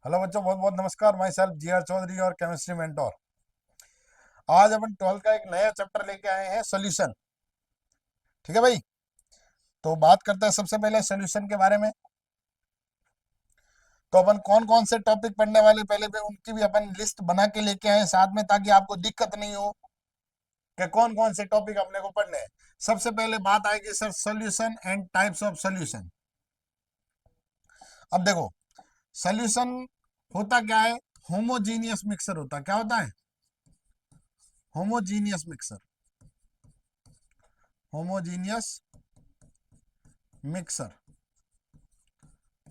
Hello बच्चों, बहुत बहुत नमस्कार। Myself G R Chaudhary और केमिस्ट्री मेंटोर। आज अपन 12th का एक नया चैप्टर लेके आए हैं, सोल्यूशन। ठीक है भाई, तो बात करते हैं सबसे पहले सोल्यूशन के बारे में। तो अपन कौन कौन से टॉपिक पढ़ने वाले पहले भी उनकी भी अपन लिस्ट बना के लेके आए साथ में, ताकि आपको दिक्कत नहीं हो कि कौन कौन से टॉपिक अपने को पढ़ने हैं। सबसे पहले बात आएगी sir solution and types of solution. अब देखो, सोल्यूशन होता क्या है? होमोजीनियस मिक्सर होता है। क्या होता है? Homogeneous mixer. Homogeneous mixer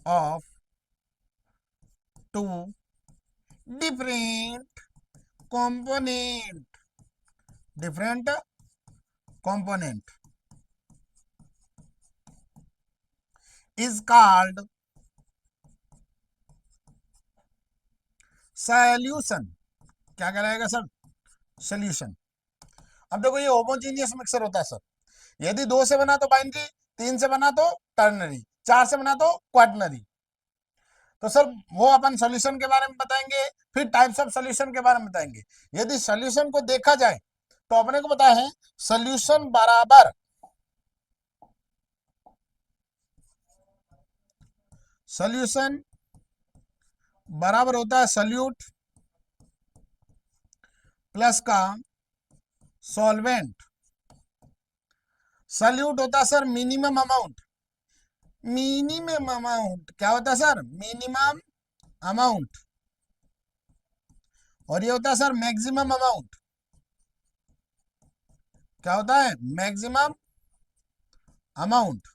of two different component different component is called solution। क्या कहलाएगा सर? सोल्यूशन। अब देखो, ये होमोजीनियस मिक्सर होता है सर। यदि दो से बना तो बाइनरी, तीन से बना तो टर्नरी, चार से बना तो क्वाटनरी। तो सर वो अपन सॉल्यूशन के बारे में बताएंगे, फिर टाइप्स ऑफ सॉल्यूशन के बारे में बताएंगे। यदि सॉल्यूशन को देखा जाए तो अपने को पता है सॉल्यूशन बराबर सॉल्यूशन बराबर होता है सॉल्यूट प्लस का सॉल्वेंट। सॉल्यूट होता है sir minimum amount. Minimum amount क्या होता है सर? Minimum amount. और ये होता है सर मैक्सिमम अमाउंट। क्या होता है? Maximum amount.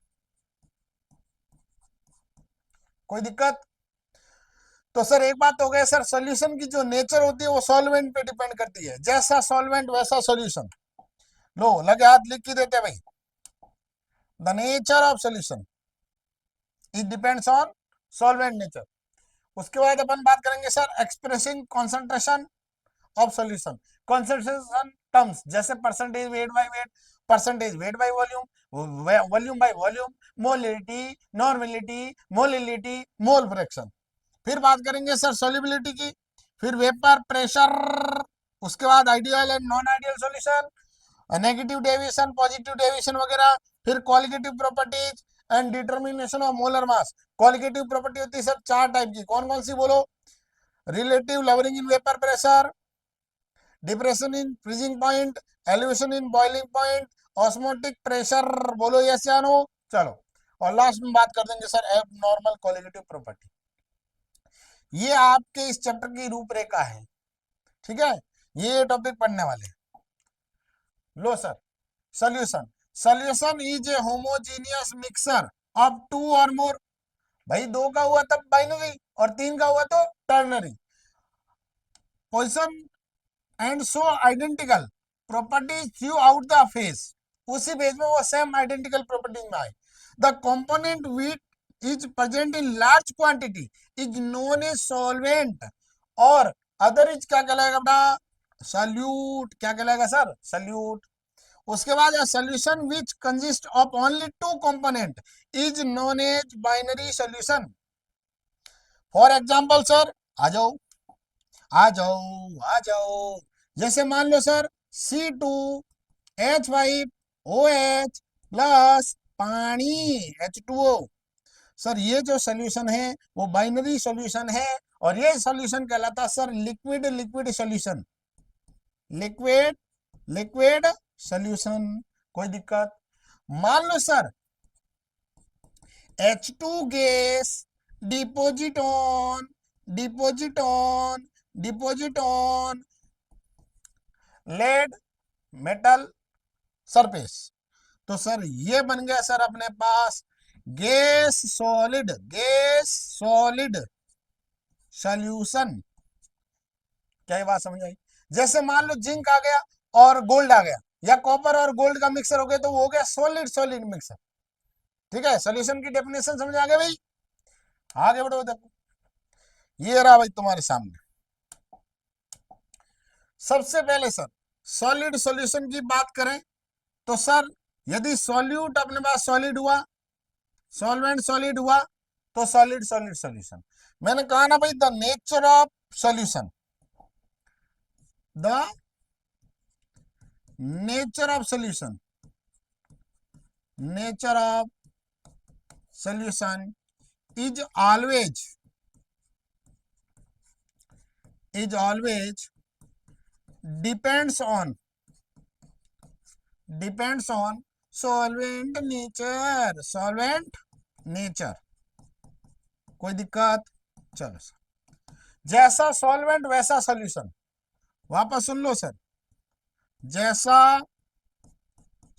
कोई दिक्कत? तो सर एक बात हो गई सर, सॉल्यूशन की जो नेचर होती है वो सॉल्वेंट पे डिपेंड करती है। जैसा सॉल्वेंट वैसा सॉल्यूशन। लो लगे हाथ लिख के देते हैं भाई। The nature of solution it depends on solvent nature. उसके बाद अपन बात करेंगे sir expressing concentration of solution. Concentration terms जैसे percentage weight by weight, percentage weight by volume, volume by volume, molarity, normality, molality, mole fraction. फिर बात करेंगे sir solubility की, फिर वेपर प्रेशर, उसके बाद ideal and non ideal solution, negative deviation, positive deviation वगैरह। फिर qualitative properties and determination of molar mass. Qualitative property होती है सर चार टाइप की। कौन कौन सी बोलो? Relative lowering in vapour pressure, depression in freezing point, elevation in boiling point, osmotic pressure. बोलो यस या नो? चलो, और लास्ट में बात कर देंगे सर एब नॉर्मल क्वालिटेटिव प्रॉपर्टी। ये आपके इस चैप्टर की रूपरेखा है। ठीक है, ये टॉपिक पढ़ने वाले। लो sir, solution. Solution is a homogeneous mixture of two or more. भाई दो का हुआ तब बाइनरी, और तीन का हुआ तो ternary. Position and so identical properties throughout the phase. उसी फेज में वो सेम आइडेंटिकल प्रॉपर्टीज में आए। The component which is present in large quantity is known as solvent, और अदर इज क्या कहलाएगा बेटा? सॉल्यूट। क्या कहलाएगा सर? सॉल्यूट। उसके बाद solution which consist of only two component is known as binary solution. For example sir, आ जाओ आ जाओ आ जाओ। जैसे मान लो सर C2H5OH प्लस पानी H2O। सर ये जो सोल्यूशन है वो बाइनरी सोल्यूशन है, और ये सोल्यूशन कहलाता है sir liquid liquid solution. Liquid liquid solution. कोई दिक्कत? मान लो sir H2 gas deposit on deposit on lead metal surface. तो सर ये बन गया सर अपने पास गैस सॉलिड सॉल्यूशन। क्या ये बात समझ आई? जैसे मान लो जिंक आ गया और गोल्ड आ गया, या कॉपर और गोल्ड का मिक्सर हो गया, तो वो हो गया सॉलिड सॉलिड मिक्सर। ठीक है, सॉल्यूशन की डेफिनेशन समझ आ गया भाई? आगे बढ़ो। देखो ये रहा भाई तुम्हारे सामने। सबसे पहले सर सॉलिड सॉल्यूशन की बात करें तो सर यदि सॉल्यूट अपने पास सॉलिड हुआ, सॉल्वेंट सॉलिड हुआ, तो सॉलिड सॉलिड सॉल्यूशन। मैंने कहा ना भाई, the nature of solution, the nature of solution, nature of solution is always, is always depends on, depends on solvent nature, solvent nature। कोई दिक्कत? चलो सर, जैसा सॉल्वेंट वैसा सॉल्यूशन, वापस सुन लो सर, जैसा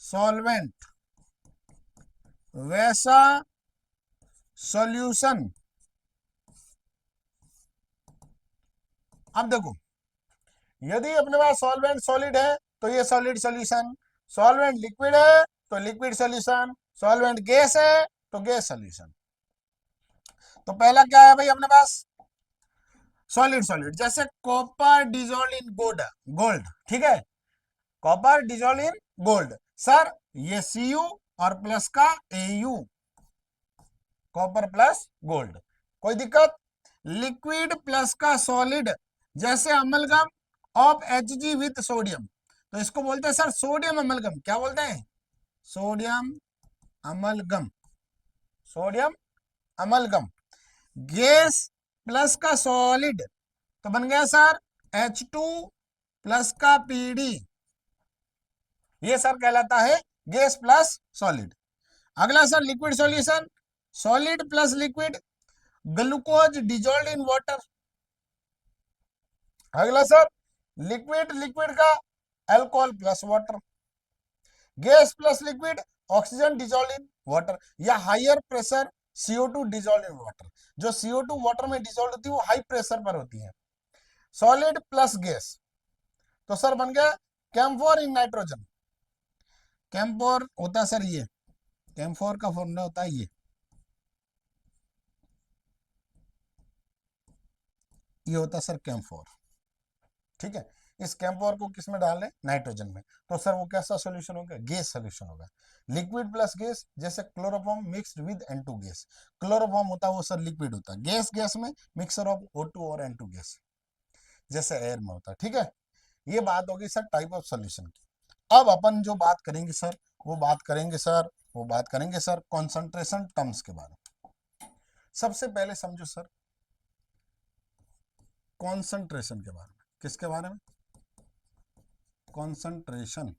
सॉल्वेंट वैसा सॉल्यूशन। अब देखो, यदि अपने पास सॉल्वेंट सॉलिड है तो ये सॉलिड सॉल्यूशन, सॉल्वेंट लिक्विड है तो लिक्विड सॉल्यूशन, सॉल्वेंट गैस है तो गैस सॉल्यूशन। तो पहला क्या है भाई अपने पास? सॉलिड सॉलिड, जैसे copper dissolve in gold, gold, ठीक है, copper dissolve in gold. Sir ये Cu और प्लस का Au, कॉपर प्लस गोल्ड, कोई दिक्कत? लिक्विड प्लस का सॉलिड, जैसे amalgam of Hg with sodium, तो इसको बोलते हैं सर सोडियम अमलगम। क्या बोलते हैं? Sodium amalgam, sodium amalgam. Gas plus का सॉलिड, तो बन गया सर H2 प्लस का Pd, ये सर कहलाता है गैस प्लस सॉलिड। अगला sir liquid solution, solid plus liquid, glucose dissolve in water. अगला सर लिक्विड लिक्विड का alcohol plus water, gas plus liquid oxygen dissolve in water, या higher pressure CO2 dissolve in water. जो CO2 water में dissolve होती है वो high pressure पर होती है। सॉलिड प्लस गैस, तो सर बन गया कैम्फोर इन नाइट्रोजन। कैम्फोर होता है सर ये, कैम्फोर का फॉर्मूला होता है ये होता है सर कैम्फोर, ठीक है। इस कैम्फोर को किस में डाल रहे? नाइट्रोजन में, तो सर वो कैसा सॉल्यूशन होगा? गैस सॉल्यूशन होगा। लिक्विड प्लस गैस, जैसे chloroform mixed with N2 gas, chloroform होता है वो सर लिक्विड होता है, गैस गैस में मिक्सर ऑफ O2 और N2 गैस, जैसे एयर में होता है, ठीक है। ये बात होगी सर टाइप ऑफ सॉल्यूशन की। अब अपन जो बात करेंगे सर, वो बात करेंगे सर, वो बात करेंगे सर कॉन्सेंट्रेशन टर्म्स के बारे में। सबसे पहले समझो सर कॉन्सेंट्रेशन के बारे में। किसके बारे में? कॉन्सेंट्रेशन।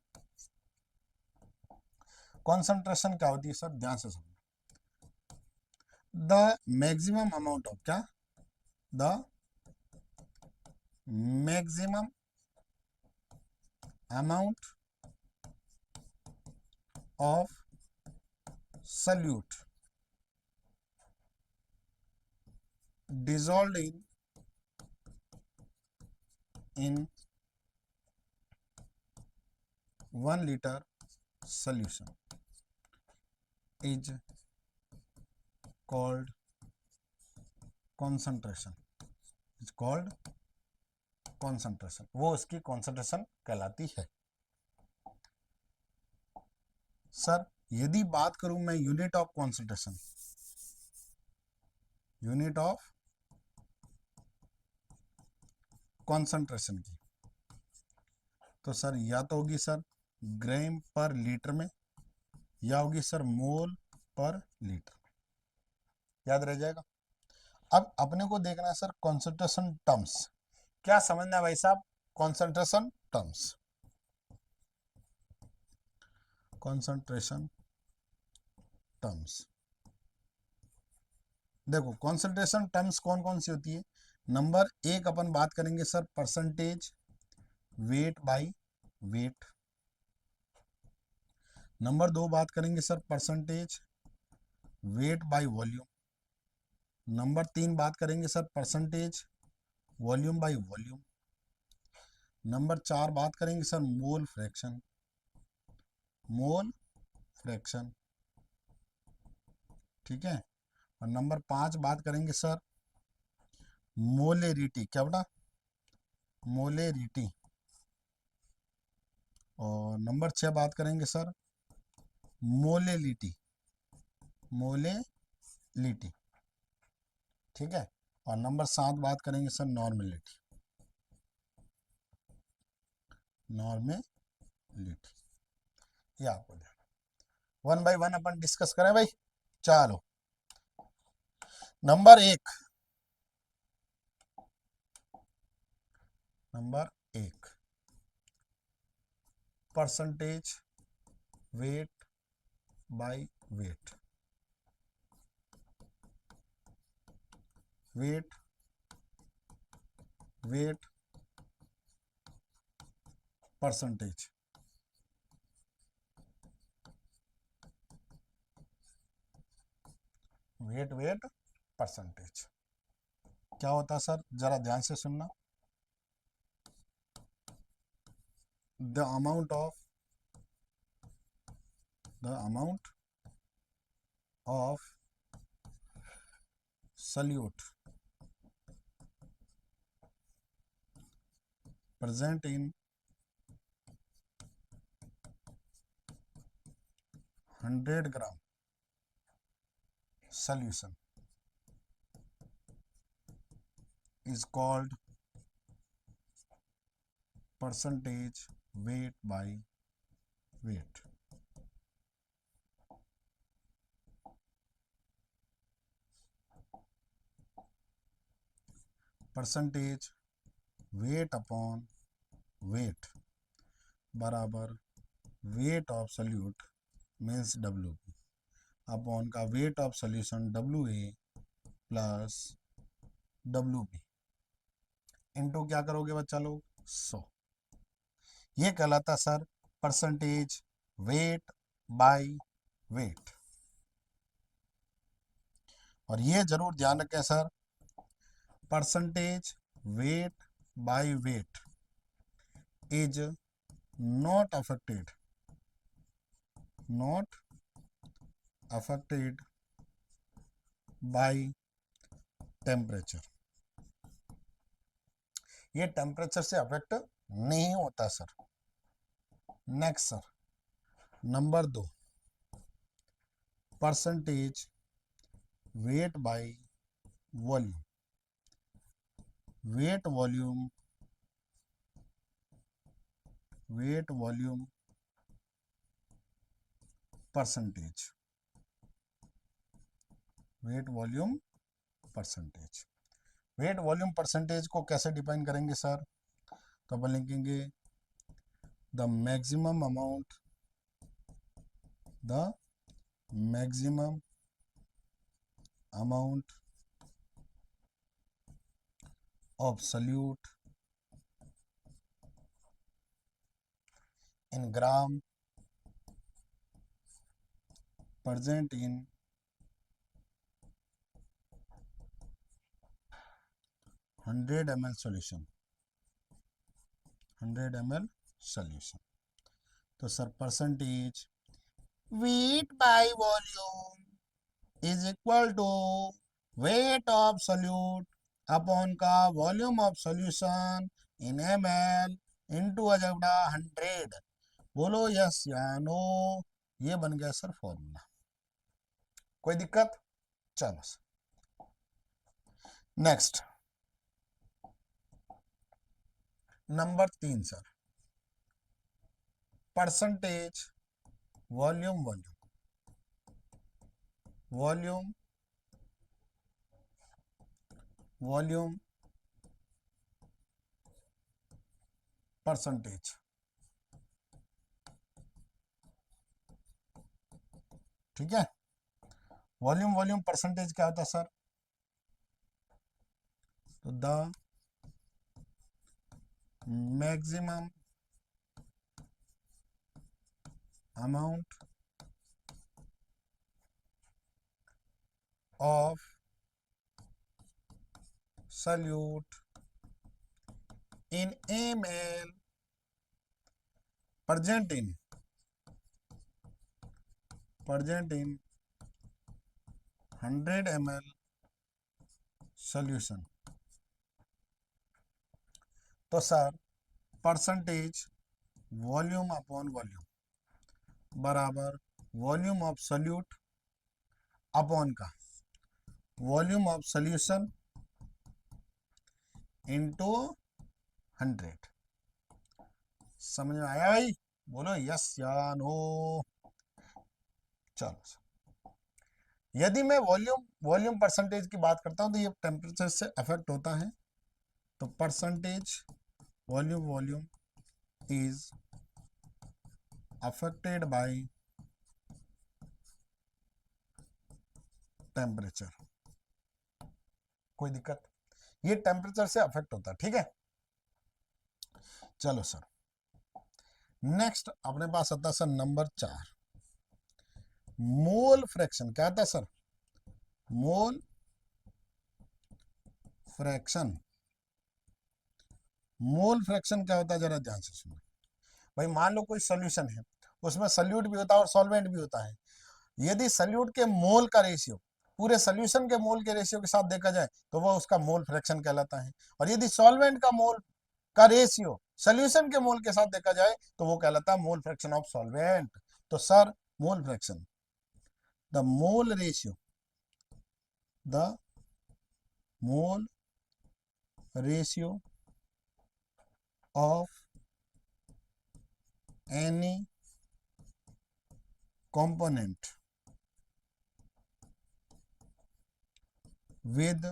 कॉन्सेंट्रेशन क्या होती है सर? ध्यान से समझो, द मैक्सिमम अमाउंट ऑफ, क्या? The maximum amount of solute dissolved in 1 liter solution is called concentration, is called concentration। वो उसकी concentration कहलाती है। सर यदि बात करूं मैं unit of concentration, unit of concentration की, तो सर या तो होगी सर ग्राम पर लीटर में, या होगी सर मोल पर लीटर में, याद रह जाएगा। अब अपने को देखना है सर कॉन्सेंट्रेशन टर्म्स, क्या समझना है भाई साहब? Concentration terms, concentration terms. देखो कॉन्सेंट्रेशन टर्म्स कौन कौन सी होती है। नंबर एक अपन बात करेंगे sir percentage weight by wait. Number दो बात करेंगे sir percentage weight by volume. Number तीन बात करेंगे sir percentage volume by volume. Number चार बात करेंगे sir mole fraction, mole fraction, ठीक है। और नंबर पांच बात करेंगे सर मोलेरिटी, क्या बेटा? मोलेरिटी। और नंबर छह बात करेंगे सर मोलेलिटी, मोलेलिटी, ठीक है। और नंबर 7 बात करेंगे सर नॉर्मेलिटी। नॉर्मेलिटी ये आपको ध्यान, 1 बाय 1 अपन डिस्कस करें भाई। चलो नंबर 1, percentage weight by weight. Weight weight percentage. Weight percentage क्या होता है सर, जरा ध्यान से सुनना। The amount of solute present in 100 gram solution is called percentage weight by weight। Percentage weight upon weight बराबर weight of solute means WP upon का weight of solution WA plus WP into क्या करोगे बच्चा लोग 100। ये कहलाता sir percentage weight by weight. और ये जरूर ध्यान रखें sir, percentage weight by weight is not affected by temperature. ये टेम्परेचर से अफेक्ट नहीं होता sir. Next sir number 2, percentage weight by volume. Weight volume percentage. Weight volume percentage को कैसे डिफाइन करेंगे सर, तो अपन लिखेंगे the maximum amount of solute in gram present in 100 ml solution। तो sir percentage weight by volume is equal to weight of solute upon का volume of solution in ml into अजबड़ा 100। बोलो yes या no. ये बन गया sir formula. कोई दिक्कत? चलो next number 3 sir percentage volume percentage. ठीक है, वॉल्यूम परसेंटेज क्या होता है सर, तो the maximum amount of solute in ml present in 100 ml solution। तो sir percentage volume upon volume बराबर वॉल्यूम ऑफ सॉल्यूट अपॉन का वॉल्यूम ऑफ सॉल्यूशन इंटू 100। समझ में आया भाई? बोलो यस या नो। चलो, यदि मैं वॉल्यूम वॉल्यूम परसेंटेज की बात करता हूं तो ये टेम्परेचर से अफेक्ट होता है। तो percentage volume volume is affected by temperature. कोई दिक्कत? ये टेम्परेचर से अफेक्ट होता है, ठीक है। चलो सर, नेक्स्ट अपने पास आता है सर नंबर 4, मोल फ्रैक्शन। क्या आता है sir? Mole fraction. Mole fraction क्या होता है, जरा ध्यान से सुनो भाई। मान लो कोई सॉल्यूशन है, उसमें सल्यूट भी होता है और सॉल्वेंट भी होता है। यदि सल्यूट के मोल का रेशियो पूरे सॉल्यूशन के मोल के रेशियो के साथ देखा जाए तो वह उसका मोल फ्रैक्शन कहलाता है। और यदि सॉल्वेंट का मोल का रेशियो सॉल्यूशन के मोल के साथ देखा जाए तो वो कहलाता है मोल फ्रैक्शन ऑफ सॉल्वेंट। तो sir, mole fraction, the mole ratio, the mole ratio of any component with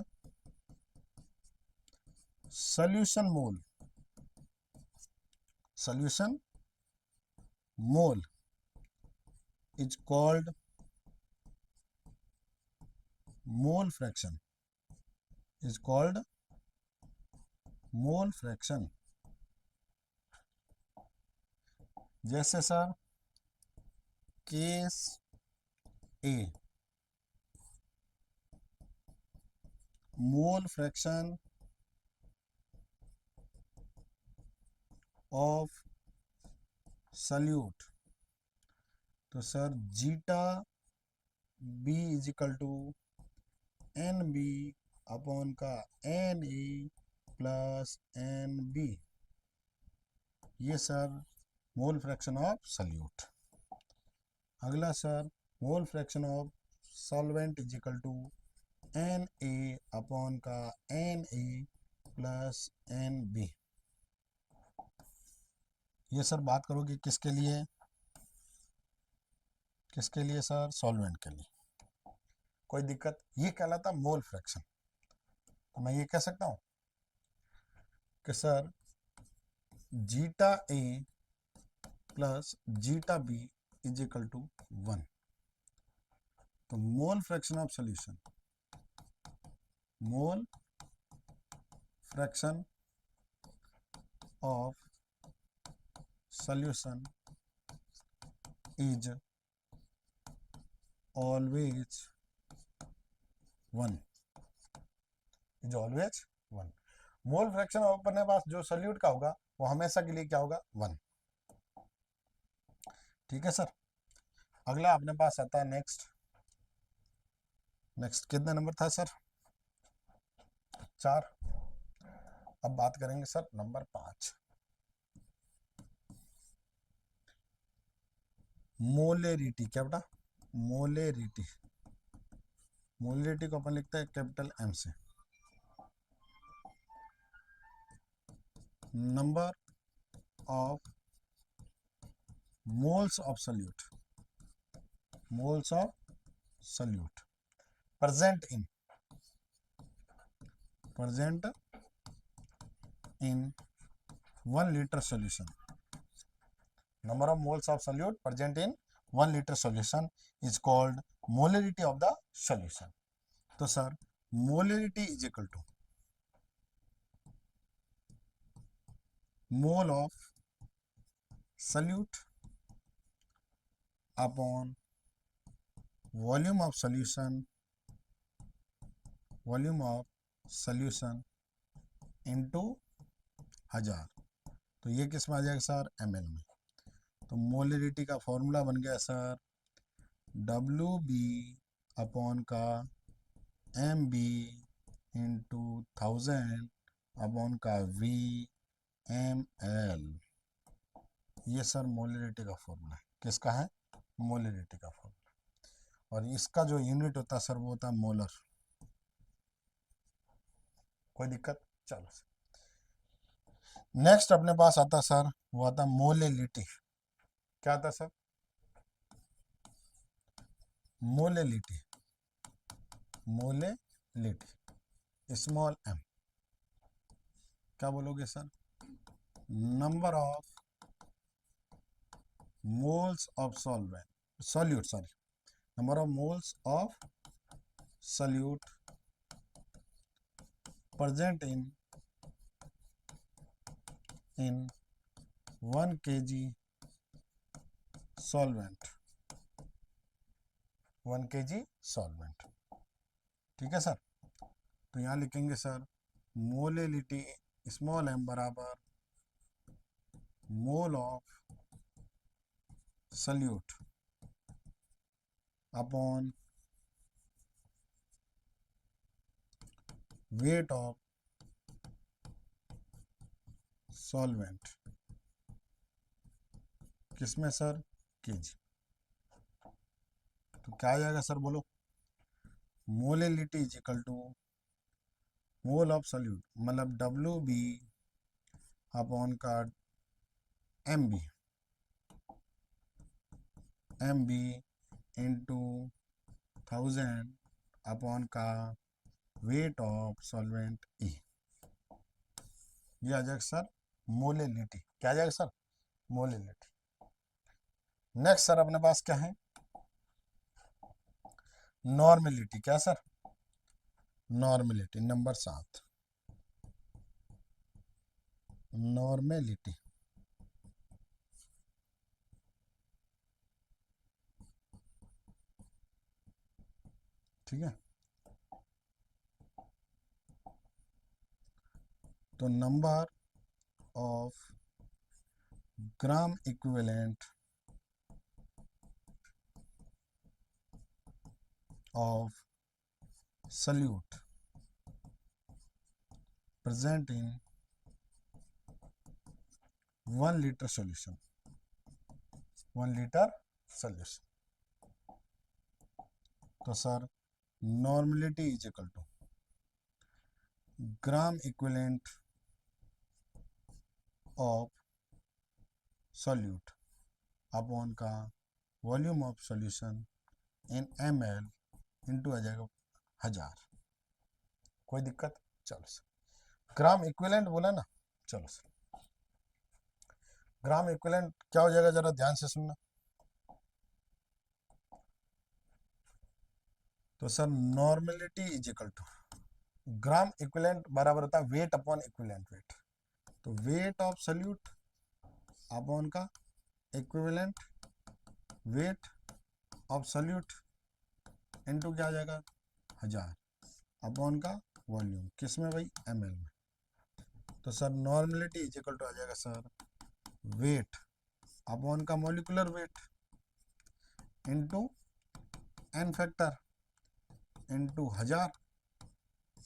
solution mole is called mole fraction, is called mole fraction। जैसे sir case A, mole fraction of solute. तो sir zeta B is equal to n B upon का n A plus n B. ये sir mole fraction of solute. अगला sir, mole fraction of solvent is equal to n A upon का n A plus n B. ये sir बात करोगे किसके लिए? किसके लिए सर? सॉल्वेंट के लिए। कोई दिक्कत? ये कहलाता मोल फ्रैक्शन। तो मैं ये कह सकता हूं कि sir zeta A plus zeta B is equal to 1। तो mole fraction of solution, mole fraction of solution is always 1, is always 1। Mole fraction अपने पास जो सल्यूट का होगा वो हमेशा के लिए क्या होगा? 1। ठीक है सर। अगला अपने पास आता है नेक्स्ट कितना नंबर था सर? 4। अब बात करेंगे सर नंबर 5, मोलेरिटी। क्या बेटा? मोलेरिटी। मोलेरिटी को अपन लिखते हैं कैपिटल एम से। Number of moles of solute, moles of solute present in 1 liter solution। number of moles of solute present in 1 liter solution is called molarity of the solution। तो sir molarity is equal to mole of solute upon volume of solution into 1000। तो ये किस में आ जाएगा sir? ml में। तो molarity का formula बन गया सर WB अपॉन का MB इंटू 1000 अपॉन का VmL। ये सर मोलरिटी का फॉर्मूला है। किसका है? मोलरिटी का फॉर्मूला। और इसका जो यूनिट होता है सर वो होता है मोलर। कोई दिक्कत? चलो नेक्स्ट अपने पास आता सर, वो आता मोलेलिटी। क्या आता sir? Molality. Molality small M. क्या बोलोगे sir? Number of moles of solute, sorry, number of moles of solute present in 1 kg solvent, 1 kg solvent। ठीक है सर। तो यहाँ लिखेंगे सर मोलेलिटी स्मॉल एम बराबर mole of solute upon weight of solvent. किसमें sir? KG. तो क्या आ जाएगा सर, बोलो? Molality is equal to mole of solute, मतलब WB अपॉन का MB, MB इंटू 1000 अपॉन का वेट ऑफ सॉल्वेंट E। ये आ जाएगा सर मोलेलिटी। क्या आ जाएगा सर? मोलेलिटी। नेक्स्ट सर अपने पास क्या है? नॉर्मेलिटी। क्या सर? Normality number 7। नॉर्मेलिटी, ठीक है। तो number of gram equivalent of solute present in 1 liter solution, 1 liter solution। तो sir normality is equal to gram equivalent of solute upon का volume of solution in ml into आ जाएगा 1000। कोई दिक्कत? चलो सर, ग्राम इक्विवेलेंट बोला ना। चलो सर, ग्राम इक्विवेलेंट क्या हो जाएगा, जरा ध्यान से सुनना। तो sir normality is equal to gram equivalent बराबर होता है वेट अपॉन इक्विवेलेंट वेट। तो वेट ऑफ सल्यूट अपॉन का equivalent weight of solute into क्या आ जाएगा 1000 अपॉन का वॉल्यूम, किस में भाई? ml में। तो sir normality is equal to आ जाएगा सर वेट अपॉन का molecular weight into n factor into 1000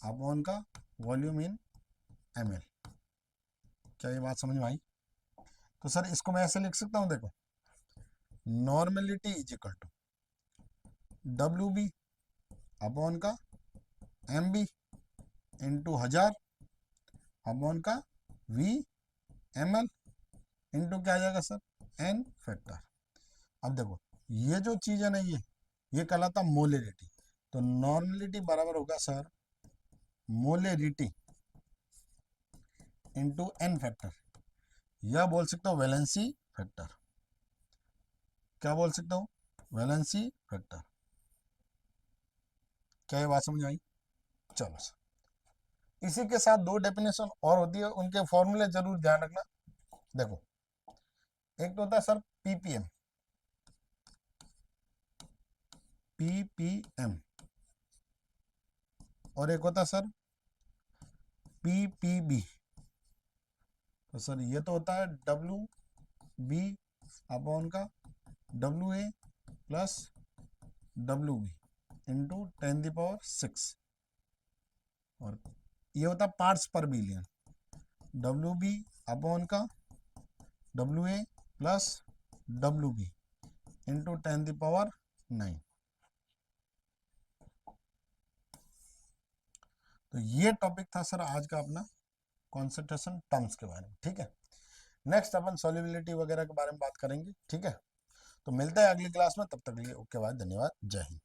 upon का वॉल्यूम इन ml। क्या ये बात समझ में आई? तो सर इसको मैं ऐसे लिख सकता हूँ, देखो, normality is equal to WB upon का MB इंटू 1000 अपॉन का V ml इंटू क्या आ जाएगा सर? n factor. अब देखो ये जो चीज है ना, ये कहलाता मोलेरिटी। तो नॉर्मेलिटी बराबर होगा सर मोलेरिटी इंटू n फैक्टर, या बोल सकता हूँ वैलेंसी फैक्टर। क्या बोल सकता हूँ? Valency factor. क्या ये बात समझ आई? चलो सर, इसी के साथ दो डेफिनेशन और होती है, उनके फॉर्मूले जरूर ध्यान रखना। देखो, एक तो होता है सर पीपीएम, पीपीएम, और एक होता है सर पीपीबी। तो सर ये तो होता है WB अपॉन का WA प्लस WB इंटू 10⁶, और ये होता है पार्ट्स पर बिलियन। WB अपॉन का WA प्लस WB इंटू 10⁹। तो ये टॉपिक था सर आज का अपना। कॉन्सेंट्रेशन टर्म्स के बारे में, ठीक है। नेक्स्ट अपन सॉल्युबिलिटी वगैरह के बारे में बात करेंगे, ठीक है। तो मिलते हैं अगली क्लास में, तब तक के लिए ओके बाय, धन्यवाद, जय हिंद।